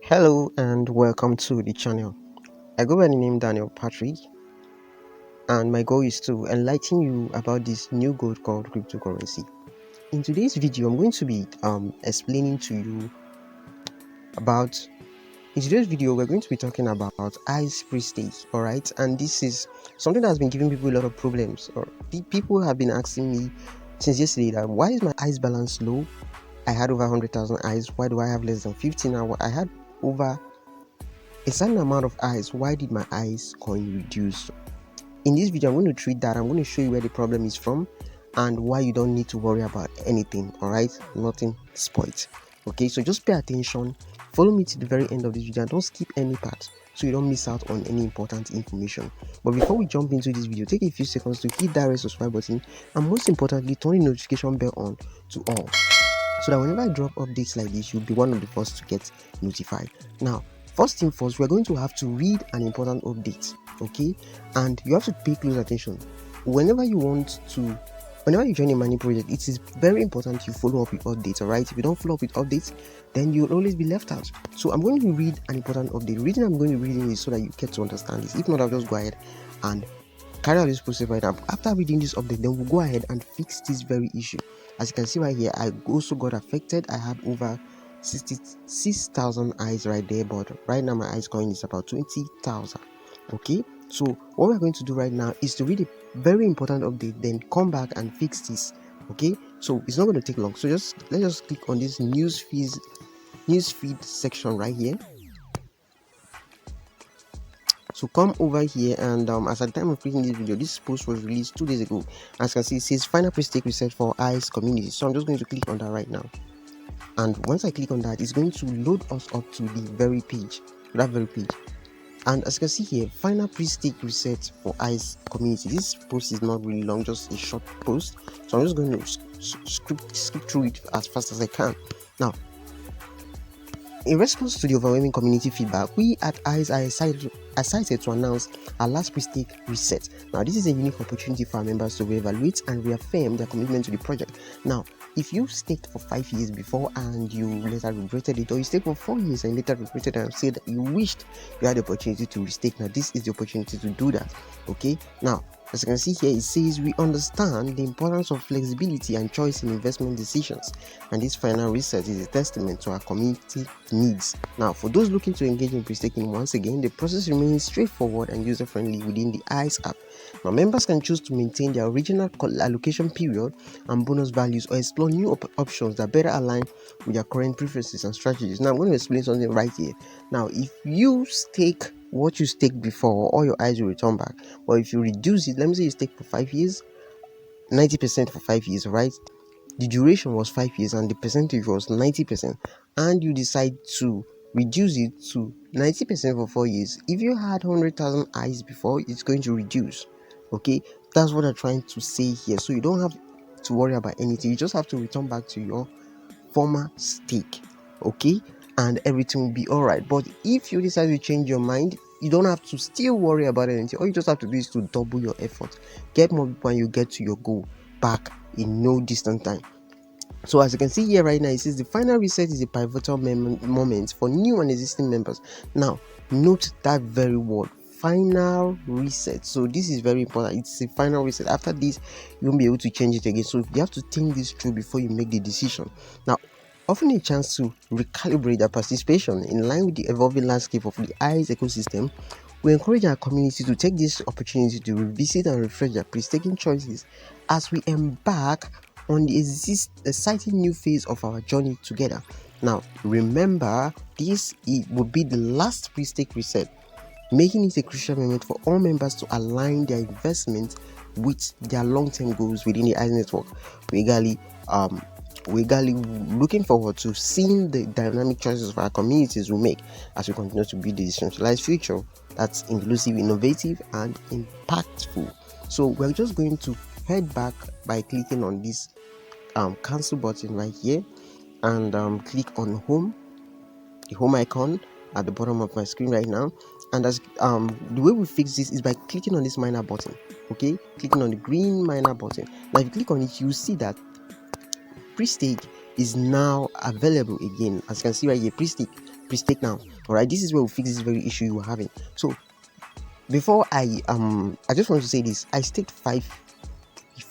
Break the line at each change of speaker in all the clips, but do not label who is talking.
Hello and welcome to the channel. I go by the name Daniel Patrick, and my goal is to enlighten you about this new gold called cryptocurrency. In today's video, I'm going to be explaining to you about. In today's video, we're going to be talking about ICE pre-stake, all right? And this is something that has been giving people a lot of problems. Or people have been asking me since yesterday that why is my ICE balance low? I had over 100,000 ICE. Why do I have less than 50 now? I had over a certain amount of ICE. Why did my ICE coin reduce? In this video, I'm going to treat that. I'm going to show you where the problem is from and why you don't need to worry about anything. All right, nothing spoiled. Okay, so just pay attention, follow me to the very end of this video and don't skip any part so you don't miss out on any important information. But before we jump into this video, take a few seconds to hit that red subscribe button and most importantly turn the notification bell on to all, so that whenever I drop updates like this, you'll be one of the first to get notified. Now, first thing first, we're going to have to read an important update, okay? And you have to pay close attention. Whenever you join a mining project, it is very important you follow up with updates, alright? If you don't follow up with updates, then you'll always be left out. So I'm going to read an important update. The reason I'm going to read it is so that you get to understand this. If not, I'll just go ahead and carry out this process right now. After reading this update, then we'll go ahead and fix this very issue. As you can see right here, I also got affected. I had over 66,000 eyes right there, but right now my eyes coin is about 20,000. Okay, so what we're going to do right now is to read a very important update, then come back and fix this. Okay, so it's not going to take long. So let's just click on this news feed section right here. So come over here, and as at the time of creating this video, this post was released 2 days ago. As you can see, it says final pre-stake reset for ICE community. So I'm just going to click on that right now, and once I click on that, it's going to load us up to the very page, that very page. And as you can see here, final pre-stake reset for ICE community. This post is not really long, just a short post, so I'm just going to skip through it as fast as I can. Now, in response to the overwhelming community feedback, we at ICE are excited to announce our last pre-stake reset. Now, this is a unique opportunity for our members to reevaluate and reaffirm their commitment to the project. Now, if you staked for 5 years before and you later regretted it, or you staked for 4 years and later regretted and said that you wished you had the opportunity to restake, now this is the opportunity to do that. Okay, now as you can see here, it says we understand the importance of flexibility and choice in investment decisions, and this final reset is a testament to our community needs. Now, for those looking to engage in pre-staking, once again, the process remains straightforward and user-friendly within the ICE app. Now, members can choose to maintain their original allocation period and bonus values, or explore new options that better align with their current preferences and strategies. Now, I'm going to explain something right here. Now, if you stake what you staked before, all your eyes will return back. But if you reduce it, let me say you stake for 5 years, 90% for 5 years, right? The duration was 5 years and the percentage was 90%, and you decide to reduce it to 90% for 4 years. If you had 100,000 eyes before, it's going to reduce. Okay, that's what I'm trying to say here. So you don't have to worry about anything. You just have to return back to your former stake. Okay, and everything will be all right. But if you decide to change your mind, you don't have to still worry about anything. All you just have to do is to double your effort, get more people, and you get to your goal back in no distant time. So as you can see here right now, it says the final reset is a pivotal moment for new and existing members. Now note that very word, final reset. So this is very important. It's a final reset. After this, you won't be able to change it again. So you have to think this through before you make the decision. Now, offering a chance to recalibrate their participation in line with the evolving landscape of the ICE ecosystem, we encourage our community to take this opportunity to revisit and refresh their pre-staking choices as we embark on the exciting new phase of our journey together. Now, remember, this will be the last pre-stake reset, making it a crucial moment for all members to align their investment with their long-term goals within the ICE network. We're eagerly looking forward to seeing the dynamic choices of our communities will make as we continue to build a decentralized future that's inclusive, innovative, and impactful. So we're just going to head back by clicking on this cancel button right here, and click on home, the home icon at the bottom of my screen right now. And as the way we fix this is by clicking on this miner button. Okay, clicking on the green miner button. Now if you click on it, you see that pre-stake is now available again. As you can see right here, pre-stake pre-stake now. All right, this is where we fix this very issue you were having. So before I just want to say this: I staked for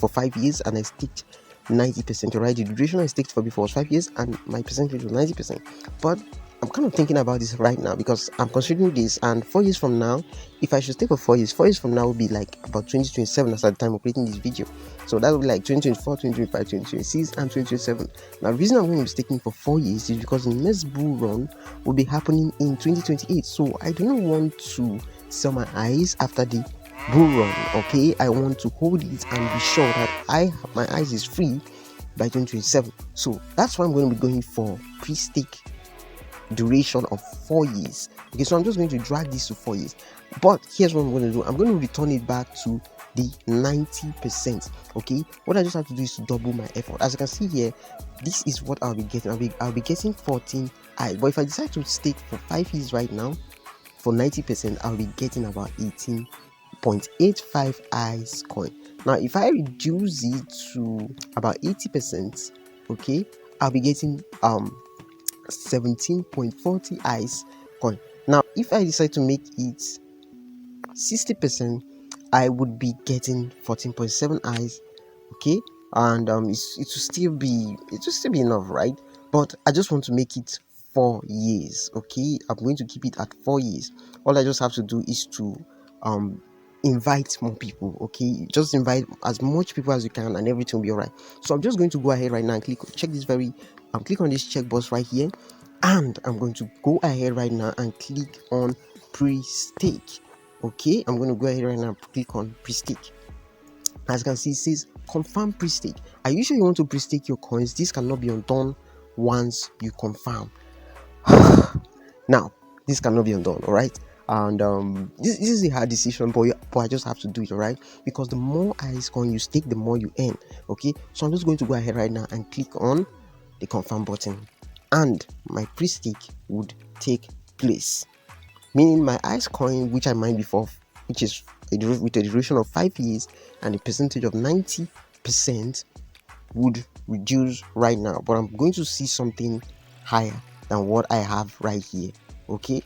5 years and I staked 90%. Alright, the duration I staked for before was 5 years and my percentage was 90%. But I'm kind of thinking about this right now because I'm considering this, and 4 years from now, if I should stake for 4 years from now will be like about 2027 as at the time of creating this video. So that will be like 2024, 2025, 2026, and 2027. Now, the reason I'm going to be staking for 4 years is because the next bull run will be happening in 2028. So I do not want to sell my eyes after the bull run. Okay, I want to hold it and be sure that my eyes is free by 2027. So that's why I'm going to be going for pre-stake duration of 4 years. Okay, so I'm just going to drag this to 4 years, but here's what I'm going to do. I'm going to return it back to the 90%. Okay, what I just have to do is to double my effort. As you can see here, this is what I'll be getting. I'll be getting 14 eyes, but if I decide to stake for 5 years right now for 90%, I'll be getting about 18.85 eyes coin. Now if I reduce it to about 80%, okay, I'll be getting 17.40 eyes coin. Now if I decide to make it 60%, I would be getting 14.7 eyes. Okay, and it will still be enough, right? But I just want to make it 4 years. Okay, I'm going to keep it at 4 years. All I just have to do is to invite more people. Okay, just invite as much people as you can and everything will be all right. So I'm just going to go ahead right now and click on this check box right here, and I'm going to go ahead right now and click on pre-stake. Okay, I'm going to go ahead right now and click on pre-stake. As you can see, it says confirm pre-stake. Are you sure you want to pre-stake your coins? This cannot be undone once you confirm. Now this cannot be undone, all right? And this is a hard decision, but I just have to do it, all right? Because the more eyes coin you stake, the more you earn. Okay, so I'm just going to go ahead right now and click on the confirm button, and my pre-stake would take place, meaning my eyes coin, which I mined before, which is with a duration of 5 years and a percentage of 90%, would reduce right now, but I'm going to see something higher than what I have right here. Okay,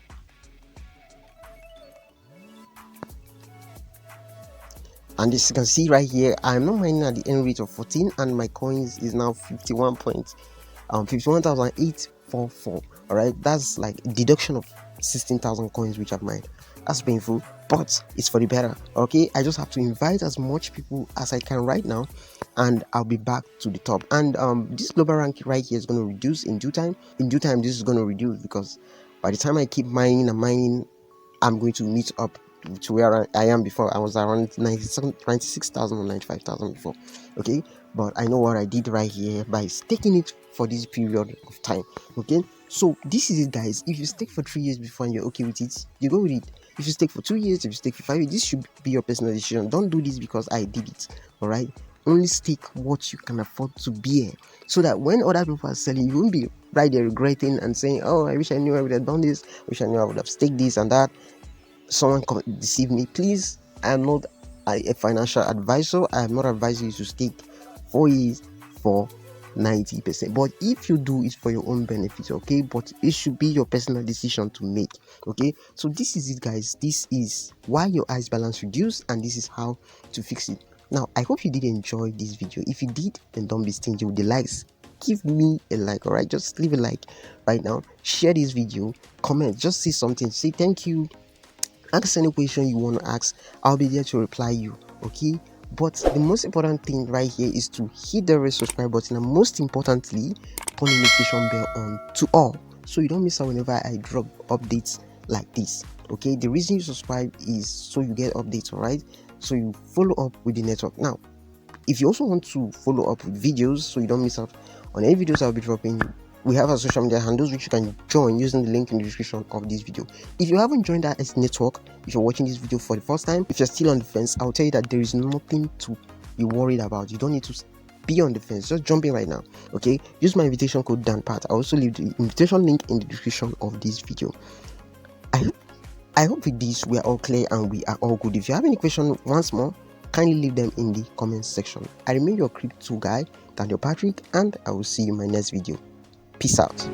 and as you can see right here, I'm not mining at the end rate of 14 and my coins is now 51,844. all right, that's like a deduction of 16,000 coins which I've mined. That's painful, but it's for the better. Okay, I just have to invite as much people as I can right now, and I'll be back to the top. And this global rank right here is going to reduce in due time. In due time, this is going to reduce because by the time I keep mining and mining, I'm going to meet up to where I am before. I was around 96,000 or 95,000 before. Okay, but I know what I did right here by staking it for this period of time. Okay, so this is it, guys. If you stake for 3 years before and you're okay with it, you go with it. If you stake for 2 years, if you stake for 5 years, this should be your personal decision. Don't do this because I did it. All right, only stake what you can afford to bear, so that when other people are selling, you won't be right there regretting and saying, oh, I wish I knew I would have done this, I wish I knew I would have staked this and that. Someone deceive me. Please, I am not a financial advisor. I am not advising you to stake 4 years for 90%, but if you do, it's for your own benefit. Okay, but it should be your personal decision to make. Okay, so this is it, guys. This is why your eyes balance reduced, and this is how to fix it. Now I hope you did enjoy this video. If you did, then don't be stingy with the likes. Give me a like. All right, just leave a like right now, share this video, comment, just say something, say thank you, ask any question you want to ask. I'll be there to reply you. Okay, but the most important thing right here is to hit the red subscribe button, and most importantly, turn the notification bell on to all, so you don't miss out whenever I drop updates like this. Okay, the reason you subscribe is so you get updates. All right, so you follow up with the network. Now if you also want to follow up with videos so you don't miss out on any videos I'll be dropping, we have our social media handles which you can join using the link in the description of this video. If you haven't joined that network, if you're watching this video for the first time, if you're still on the fence, I'll tell you that there is nothing to be worried about. You don't need to be on the fence, just jump in right now. Okay, use my invitation code Danpat. I also leave the invitation link in the description of this video. I hope with this we are all clear and we are all good. If you have any question, once more, kindly leave them in the comment section. I remain your crypto guy, Daniel Patrick, and I will see you in my next video. Peace out.